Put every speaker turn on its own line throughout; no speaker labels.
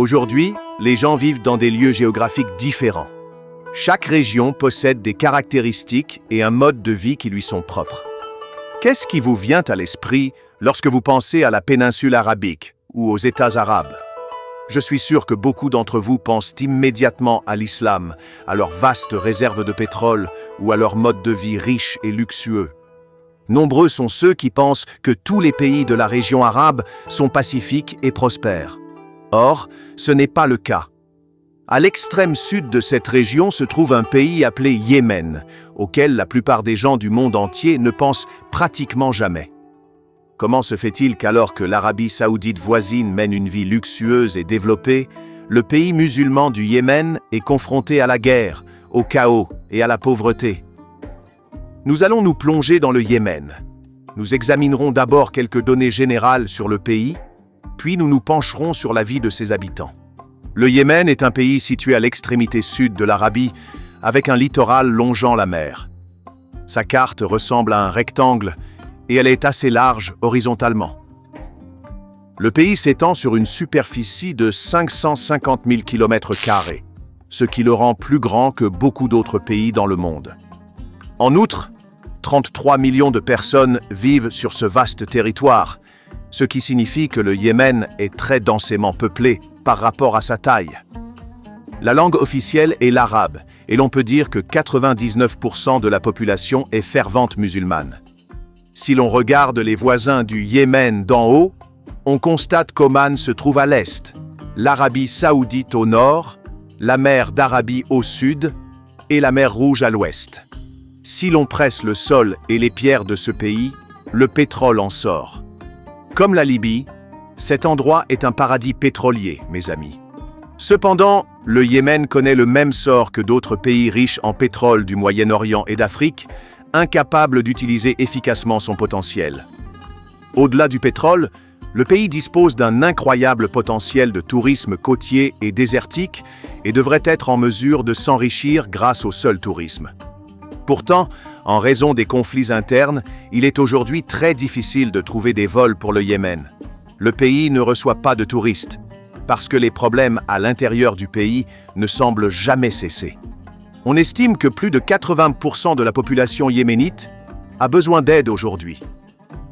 Aujourd'hui, les gens vivent dans des lieux géographiques différents. Chaque région possède des caractéristiques et un mode de vie qui lui sont propres. Qu'est-ce qui vous vient à l'esprit lorsque vous pensez à la péninsule arabique ou aux États arabes? Je suis sûr que beaucoup d'entre vous pensent immédiatement à l'islam, à leurs vastes réserves de pétrole ou à leur mode de vie riche et luxueux. Nombreux sont ceux qui pensent que tous les pays de la région arabe sont pacifiques et prospères. Or, ce n'est pas le cas. À l'extrême sud de cette région se trouve un pays appelé Yémen, auquel la plupart des gens du monde entier ne pensent pratiquement jamais. Comment se fait-il qu'alors que l'Arabie saoudite voisine mène une vie luxueuse et développée, le pays musulman du Yémen est confronté à la guerre, au chaos et à la pauvreté? Nous allons nous plonger dans le Yémen. Nous examinerons d'abord quelques données générales sur le pays, puis nous nous pencherons sur la vie de ses habitants. Le Yémen est un pays situé à l'extrémité sud de l'Arabie, avec un littoral longeant la mer. Sa carte ressemble à un rectangle et elle est assez large horizontalement. Le pays s'étend sur une superficie de 550 000 km², ce qui le rend plus grand que beaucoup d'autres pays dans le monde. En outre, 33 millions de personnes vivent sur ce vaste territoire, ce qui signifie que le Yémen est très densément peuplé par rapport à sa taille. La langue officielle est l'arabe, et l'on peut dire que 99% de la population est fervente musulmane. Si l'on regarde les voisins du Yémen d'en haut, on constate qu'Oman se trouve à l'est, l'Arabie saoudite au nord, la mer d'Arabie au sud et la mer Rouge à l'ouest. Si l'on presse le sol et les pierres de ce pays, le pétrole en sort. Comme la Libye, cet endroit est un paradis pétrolier, mes amis. Cependant, le Yémen connaît le même sort que d'autres pays riches en pétrole du Moyen-Orient et d'Afrique, incapables d'utiliser efficacement son potentiel. Au-delà du pétrole, le pays dispose d'un incroyable potentiel de tourisme côtier et désertique et devrait être en mesure de s'enrichir grâce au seul tourisme. Pourtant, en raison des conflits internes, il est aujourd'hui très difficile de trouver des vols pour le Yémen. Le pays ne reçoit pas de touristes, parce que les problèmes à l'intérieur du pays ne semblent jamais cesser. On estime que plus de 80% de la population yéménite a besoin d'aide aujourd'hui.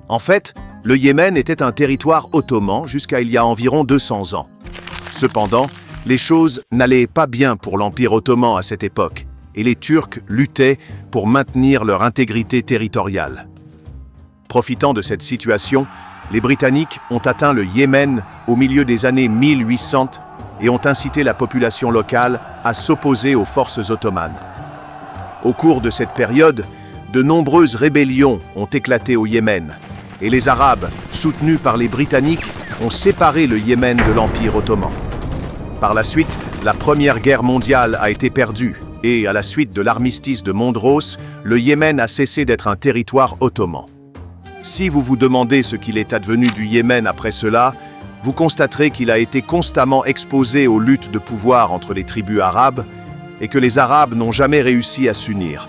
En fait, le Yémen était un territoire ottoman jusqu'à il y a environ 200 ans. Cependant, les choses n'allaient pas bien pour l'Empire ottoman à cette époque, et les Turcs luttaient pour maintenir leur intégrité territoriale. Profitant de cette situation, les Britanniques ont atteint le Yémen au milieu des années 1800 et ont incité la population locale à s'opposer aux forces ottomanes. Au cours de cette période, de nombreuses rébellions ont éclaté au Yémen, et les Arabes, soutenus par les Britanniques, ont séparé le Yémen de l'Empire ottoman. Par la suite, la Première Guerre mondiale a été perdue, et à la suite de l'armistice de Mondros, le Yémen a cessé d'être un territoire ottoman. Si vous vous demandez ce qu'il est advenu du Yémen après cela, vous constaterez qu'il a été constamment exposé aux luttes de pouvoir entre les tribus arabes et que les Arabes n'ont jamais réussi à s'unir.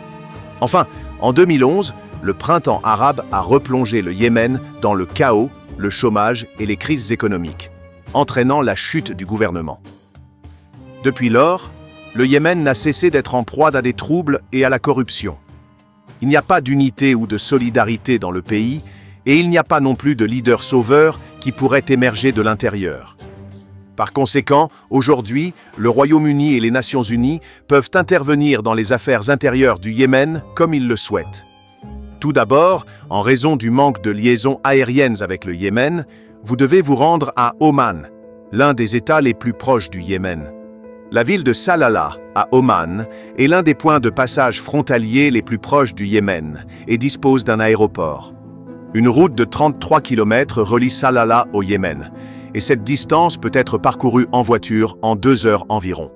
Enfin, en 2011, le printemps arabe a replongé le Yémen dans le chaos, le chômage et les crises économiques, entraînant la chute du gouvernement. Depuis lors, le Yémen n'a cessé d'être en proie à des troubles et à la corruption. Il n'y a pas d'unité ou de solidarité dans le pays, et il n'y a pas non plus de leader sauveur qui pourrait émerger de l'intérieur. Par conséquent, aujourd'hui, le Royaume-Uni et les Nations Unies peuvent intervenir dans les affaires intérieures du Yémen comme ils le souhaitent. Tout d'abord, en raison du manque de liaisons aériennes avec le Yémen, vous devez vous rendre à Oman, l'un des États les plus proches du Yémen. La ville de Salalah, à Oman, est l'un des points de passage frontaliers les plus proches du Yémen et dispose d'un aéroport. Une route de 33 km relie Salalah au Yémen, et cette distance peut être parcourue en voiture en 2 heures environ.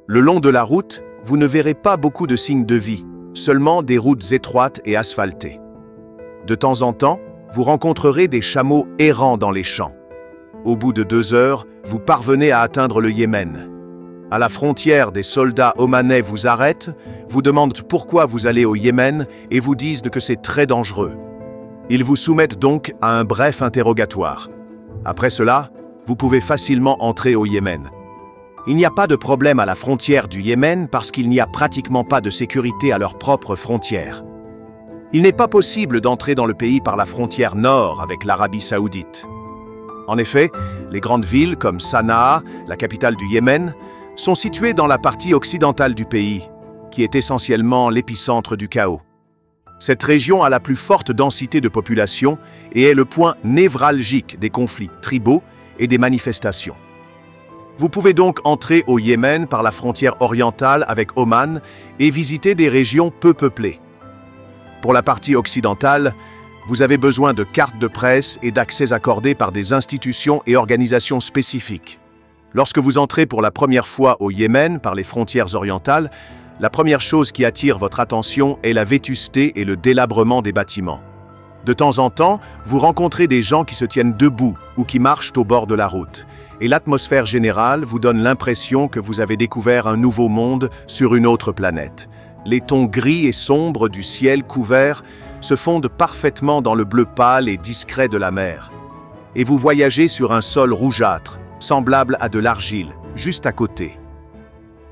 Le long de la route, vous ne verrez pas beaucoup de signes de vie, seulement des routes étroites et asphaltées. De temps en temps, vous rencontrerez des chameaux errants dans les champs. Au bout de 2 heures, vous parvenez à atteindre le Yémen. À la frontière, des soldats omanais vous arrêtent, vous demandent pourquoi vous allez au Yémen et vous disent que c'est très dangereux. Ils vous soumettent donc à un bref interrogatoire. Après cela, vous pouvez facilement entrer au Yémen. Il n'y a pas de problème à la frontière du Yémen parce qu'il n'y a pratiquement pas de sécurité à leurs propres frontières. Il n'est pas possible d'entrer dans le pays par la frontière nord avec l'Arabie Saoudite. En effet, les grandes villes comme Sanaa, la capitale du Yémen, sont situées dans la partie occidentale du pays, qui est essentiellement l'épicentre du chaos. Cette région a la plus forte densité de population et est le point névralgique des conflits tribaux et des manifestations. Vous pouvez donc entrer au Yémen par la frontière orientale avec Oman et visiter des régions peu peuplées. Pour la partie occidentale, vous avez besoin de cartes de presse et d'accès accordés par des institutions et organisations spécifiques. Lorsque vous entrez pour la première fois au Yémen par les frontières orientales, la première chose qui attire votre attention est la vétusté et le délabrement des bâtiments. De temps en temps, vous rencontrez des gens qui se tiennent debout ou qui marchent au bord de la route. Et l'atmosphère générale vous donne l'impression que vous avez découvert un nouveau monde sur une autre planète. Les tons gris et sombres du ciel couvert se fondent parfaitement dans le bleu pâle et discret de la mer. Et vous voyagez sur un sol rougeâtre, semblable à de l'argile, juste à côté.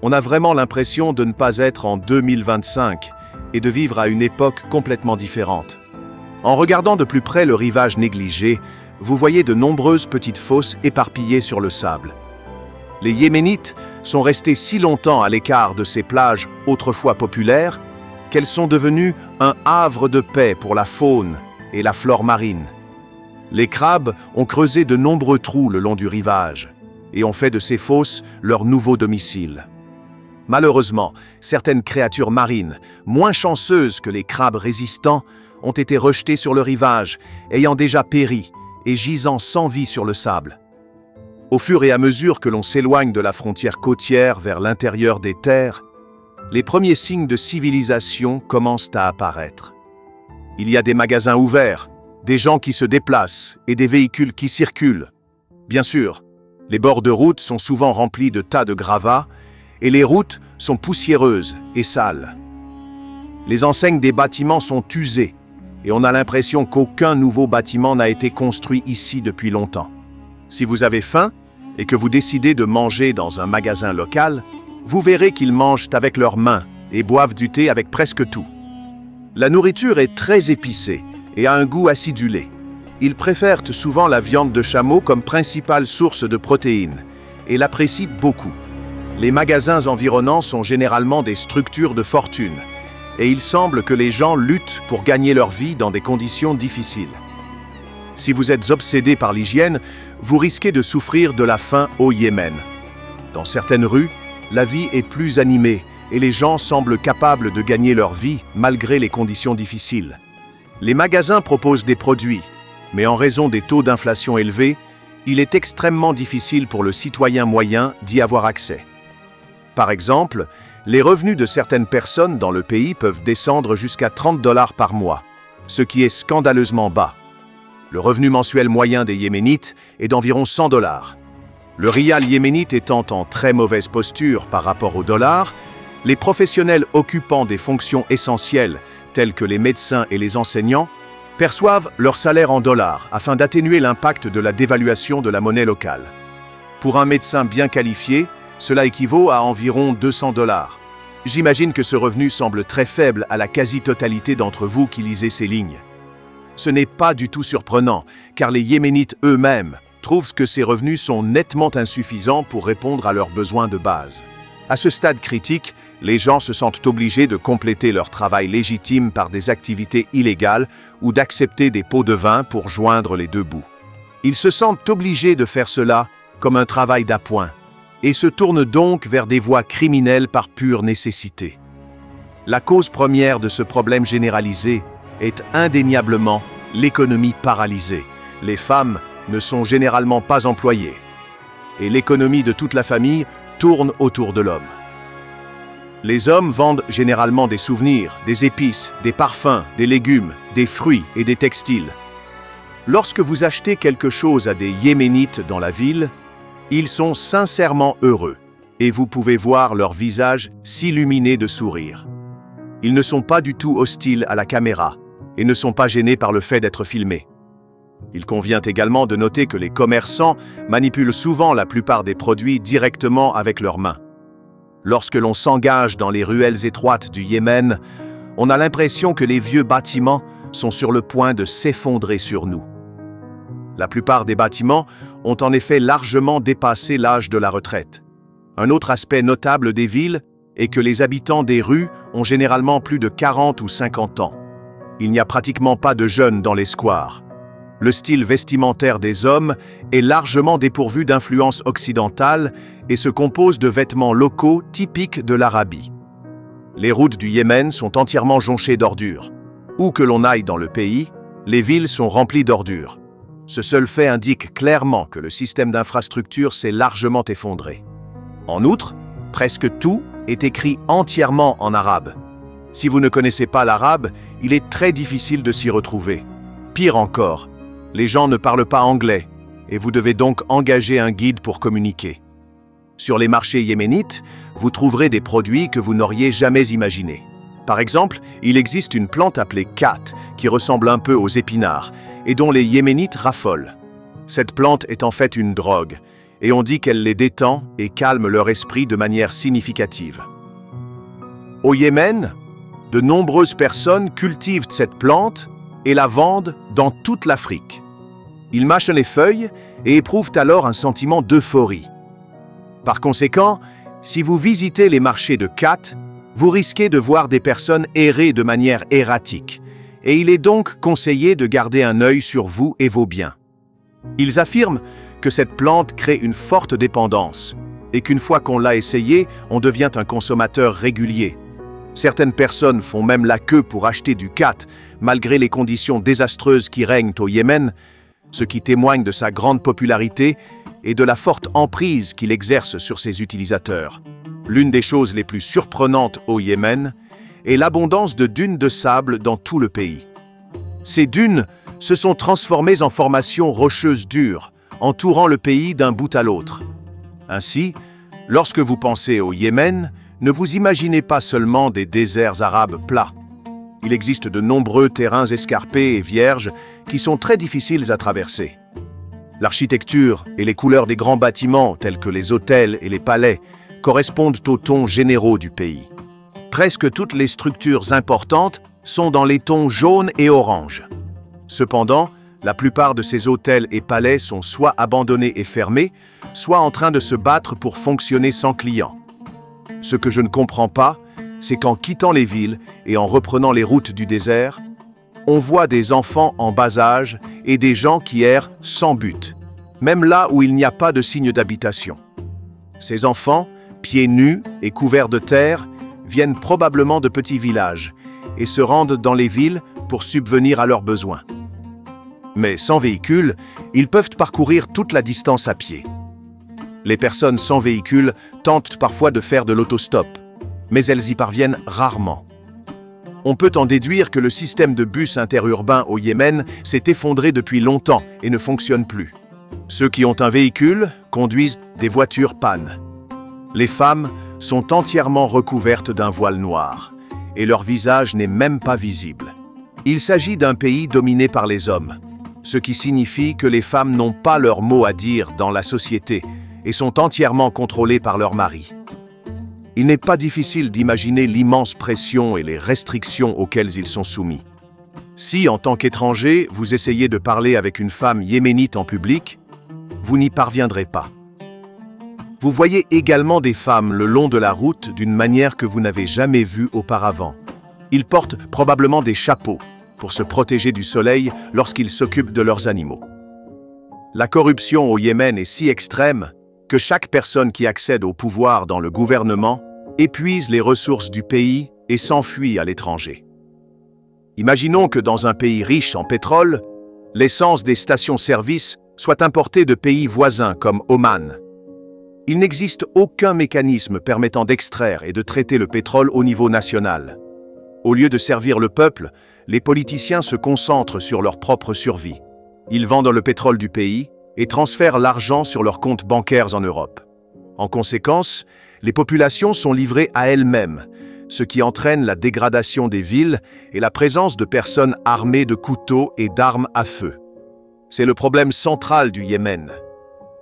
On a vraiment l'impression de ne pas être en 2025 et de vivre à une époque complètement différente. En regardant de plus près le rivage négligé, vous voyez de nombreuses petites fosses éparpillées sur le sable. Les Yéménites sont restés si longtemps à l'écart de ces plages autrefois populaires qu'elles sont devenues un havre de paix pour la faune et la flore marine. Les crabes ont creusé de nombreux trous le long du rivage et ont fait de ces fosses leur nouveau domicile. Malheureusement, certaines créatures marines, moins chanceuses que les crabes résistants, ont été rejetées sur le rivage, ayant déjà péri et gisant sans vie sur le sable. Au fur et à mesure que l'on s'éloigne de la frontière côtière vers l'intérieur des terres, les premiers signes de civilisation commencent à apparaître. Il y a des magasins ouverts, des gens qui se déplacent et des véhicules qui circulent. Bien sûr, les bords de route sont souvent remplis de tas de gravats et les routes sont poussiéreuses et sales. Les enseignes des bâtiments sont usées et on a l'impression qu'aucun nouveau bâtiment n'a été construit ici depuis longtemps. Si vous avez faim et que vous décidez de manger dans un magasin local, vous verrez qu'ils mangent avec leurs mains et boivent du thé avec presque tout. La nourriture est très épicée et a un goût acidulé. Ils préfèrent souvent la viande de chameau comme principale source de protéines et l'apprécient beaucoup. Les magasins environnants sont généralement des structures de fortune et il semble que les gens luttent pour gagner leur vie dans des conditions difficiles. Si vous êtes obsédé par l'hygiène, vous risquez de souffrir de la faim au Yémen. Dans certaines rues, la vie est plus animée et les gens semblent capables de gagner leur vie malgré les conditions difficiles. Les magasins proposent des produits, mais en raison des taux d'inflation élevés, il est extrêmement difficile pour le citoyen moyen d'y avoir accès. Par exemple, les revenus de certaines personnes dans le pays peuvent descendre jusqu'à 30 $ par mois, ce qui est scandaleusement bas. Le revenu mensuel moyen des Yéménites est d'environ 100 $. Le rial yéménite étant en très mauvaise posture par rapport au dollar, les professionnels occupant des fonctions essentielles, tels que les médecins et les enseignants, perçoivent leur salaire en dollars afin d'atténuer l'impact de la dévaluation de la monnaie locale. Pour un médecin bien qualifié, cela équivaut à environ 200 $. J'imagine que ce revenu semble très faible à la quasi-totalité d'entre vous qui lisez ces lignes. Ce n'est pas du tout surprenant, car les Yéménites eux-mêmes trouvent que ces revenus sont nettement insuffisants pour répondre à leurs besoins de base. À ce stade critique, les gens se sentent obligés de compléter leur travail légitime par des activités illégales ou d'accepter des pots de vin pour joindre les deux bouts. Ils se sentent obligés de faire cela comme un travail d'appoint et se tournent donc vers des voies criminelles par pure nécessité. La cause première de ce problème généralisé est indéniablement l'économie paralysée. Les femmes ne sont généralement pas employées et l'économie de toute la famille tourne autour de l'homme. Les hommes vendent généralement des souvenirs, des épices, des parfums, des légumes, des fruits et des textiles. Lorsque vous achetez quelque chose à des Yéménites dans la ville, ils sont sincèrement heureux et vous pouvez voir leur visage s'illuminer de sourires. Ils ne sont pas du tout hostiles à la caméra et ne sont pas gênés par le fait d'être filmés. Il convient également de noter que les commerçants manipulent souvent la plupart des produits directement avec leurs mains. Lorsque l'on s'engage dans les ruelles étroites du Yémen, on a l'impression que les vieux bâtiments sont sur le point de s'effondrer sur nous. La plupart des bâtiments ont en effet largement dépassé l'âge de la retraite. Un autre aspect notable des villes est que les habitants des rues ont généralement plus de 40 ou 50 ans. Il n'y a pratiquement pas de jeunes dans les squares. Le style vestimentaire des hommes est largement dépourvu d'influence occidentale et se compose de vêtements locaux typiques de l'Arabie. Les routes du Yémen sont entièrement jonchées d'ordures. Où que l'on aille dans le pays, les villes sont remplies d'ordures. Ce seul fait indique clairement que le système d'infrastructure s'est largement effondré. En outre, presque tout est écrit entièrement en arabe. Si vous ne connaissez pas l'arabe, il est très difficile de s'y retrouver. Pire encore, les gens ne parlent pas anglais et vous devez donc engager un guide pour communiquer. Sur les marchés yéménites, vous trouverez des produits que vous n'auriez jamais imaginés. Par exemple, il existe une plante appelée khat qui ressemble un peu aux épinards et dont les Yéménites raffolent. Cette plante est en fait une drogue et on dit qu'elle les détend et calme leur esprit de manière significative. Au Yémen, de nombreuses personnes cultivent cette plante et la vendent dans toute l'Afrique. Ils mâchent les feuilles et éprouvent alors un sentiment d'euphorie. Par conséquent, si vous visitez les marchés de khat, vous risquez de voir des personnes errer de manière erratique, et il est donc conseillé de garder un œil sur vous et vos biens. Ils affirment que cette plante crée une forte dépendance, et qu'une fois qu'on l'a essayée, on devient un consommateur régulier. Certaines personnes font même la queue pour acheter du khat, malgré les conditions désastreuses qui règnent au Yémen, ce qui témoigne de sa grande popularité et de la forte emprise qu'il exerce sur ses utilisateurs. L'une des choses les plus surprenantes au Yémen est l'abondance de dunes de sable dans tout le pays. Ces dunes se sont transformées en formations rocheuses dures, entourant le pays d'un bout à l'autre. Ainsi, lorsque vous pensez au Yémen, ne vous imaginez pas seulement des déserts arabes plats. Il existe de nombreux terrains escarpés et vierges qui sont très difficiles à traverser. L'architecture et les couleurs des grands bâtiments, tels que les hôtels et les palais, correspondent aux tons généraux du pays. Presque toutes les structures importantes sont dans les tons jaune et orange. Cependant, la plupart de ces hôtels et palais sont soit abandonnés et fermés, soit en train de se battre pour fonctionner sans clients. Ce que je ne comprends pas, c'est qu'en quittant les villes et en reprenant les routes du désert, on voit des enfants en bas âge et des gens qui errent sans but, même là où il n'y a pas de signe d'habitation. Ces enfants, pieds nus et couverts de terre, viennent probablement de petits villages et se rendent dans les villes pour subvenir à leurs besoins. Mais sans véhicule, ils peuvent parcourir toute la distance à pied. Les personnes sans véhicule tentent parfois de faire de l'autostop, mais elles y parviennent rarement. On peut en déduire que le système de bus interurbain au Yémen s'est effondré depuis longtemps et ne fonctionne plus. Ceux qui ont un véhicule conduisent des voitures pannes. Les femmes sont entièrement recouvertes d'un voile noir, et leur visage n'est même pas visible. Il s'agit d'un pays dominé par les hommes, ce qui signifie que les femmes n'ont pas leur mot à dire dans la société et sont entièrement contrôlées par leur mari. Il n'est pas difficile d'imaginer l'immense pression et les restrictions auxquelles ils sont soumis. Si, en tant qu'étranger, vous essayez de parler avec une femme yéménite en public, vous n'y parviendrez pas. Vous voyez également des femmes le long de la route d'une manière que vous n'avez jamais vue auparavant. Ils portent probablement des chapeaux pour se protéger du soleil lorsqu'ils s'occupent de leurs animaux. La corruption au Yémen est si extrême que chaque personne qui accède au pouvoir dans le gouvernement épuise les ressources du pays et s'enfuit à l'étranger. Imaginons que dans un pays riche en pétrole, l'essence des stations-service soit importée de pays voisins comme Oman. Il n'existe aucun mécanisme permettant d'extraire et de traiter le pétrole au niveau national. Au lieu de servir le peuple, les politiciens se concentrent sur leur propre survie. Ils vendent le pétrole du pays et transfèrent l'argent sur leurs comptes bancaires en Europe. En conséquence, les populations sont livrées à elles-mêmes, ce qui entraîne la dégradation des villes et la présence de personnes armées de couteaux et d'armes à feu. C'est le problème central du Yémen.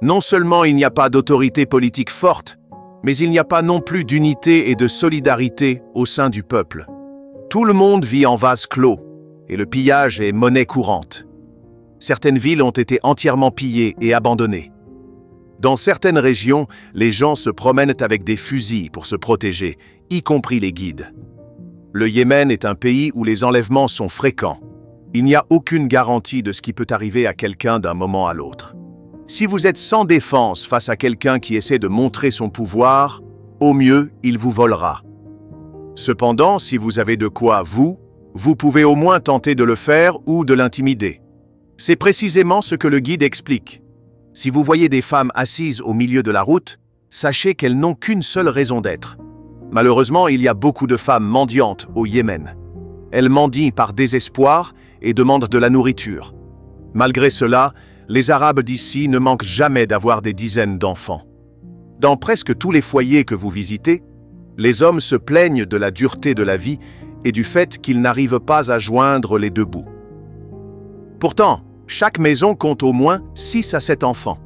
Non seulement il n'y a pas d'autorité politique forte, mais il n'y a pas non plus d'unité et de solidarité au sein du peuple. Tout le monde vit en vase clos, et le pillage est monnaie courante. Certaines villes ont été entièrement pillées et abandonnées. Dans certaines régions, les gens se promènent avec des fusils pour se protéger, y compris les guides. Le Yémen est un pays où les enlèvements sont fréquents. Il n'y a aucune garantie de ce qui peut arriver à quelqu'un d'un moment à l'autre. Si vous êtes sans défense face à quelqu'un qui essaie de montrer son pouvoir, au mieux, il vous volera. Cependant, si vous avez de quoi, vous pouvez au moins tenter de le faire ou de l'intimider. C'est précisément ce que le guide explique. Si vous voyez des femmes assises au milieu de la route, sachez qu'elles n'ont qu'une seule raison d'être. Malheureusement, il y a beaucoup de femmes mendiantes au Yémen. Elles mendient par désespoir et demandent de la nourriture. Malgré cela, les Arabes d'ici ne manquent jamais d'avoir des dizaines d'enfants. Dans presque tous les foyers que vous visitez, les hommes se plaignent de la dureté de la vie et du fait qu'ils n'arrivent pas à joindre les deux bouts. Pourtant, chaque maison compte au moins 6 à 7 enfants.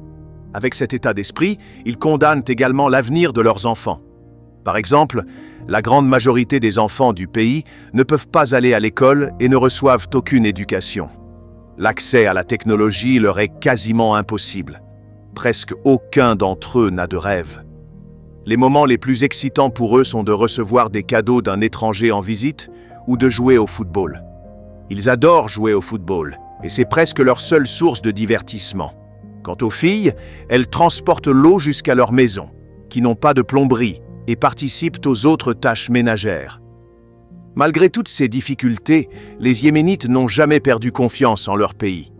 Avec cet état d'esprit, ils condamnent également l'avenir de leurs enfants. Par exemple, la grande majorité des enfants du pays ne peuvent pas aller à l'école et ne reçoivent aucune éducation. L'accès à la technologie leur est quasiment impossible. Presque aucun d'entre eux n'a de rêve. Les moments les plus excitants pour eux sont de recevoir des cadeaux d'un étranger en visite ou de jouer au football. Ils adorent jouer au football, et c'est presque leur seule source de divertissement. Quant aux filles, elles transportent l'eau jusqu'à leur maison, qui n'ont pas de plomberie, et participent aux autres tâches ménagères. Malgré toutes ces difficultés, les Yéménites n'ont jamais perdu confiance en leur pays.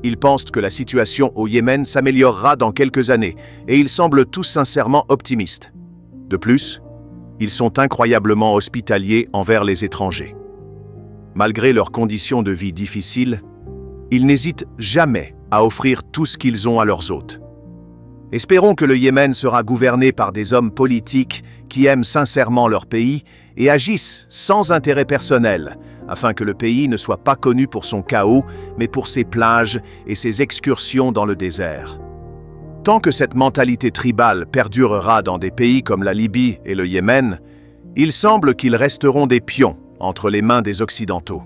Ils pensent que la situation au Yémen s'améliorera dans quelques années, et ils semblent tous sincèrement optimistes. De plus, ils sont incroyablement hospitaliers envers les étrangers. Malgré leurs conditions de vie difficiles, ils n'hésitent jamais à offrir tout ce qu'ils ont à leurs hôtes. Espérons que le Yémen sera gouverné par des hommes politiques qui aiment sincèrement leur pays et agissent sans intérêt personnel, afin que le pays ne soit pas connu pour son chaos, mais pour ses plages et ses excursions dans le désert. Tant que cette mentalité tribale perdurera dans des pays comme la Libye et le Yémen, il semble qu'ils resteront des pions entre les mains des Occidentaux.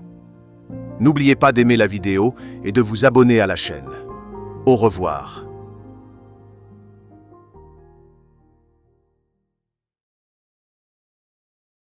N'oubliez pas d'aimer la vidéo et de vous abonner à la chaîne. Au revoir.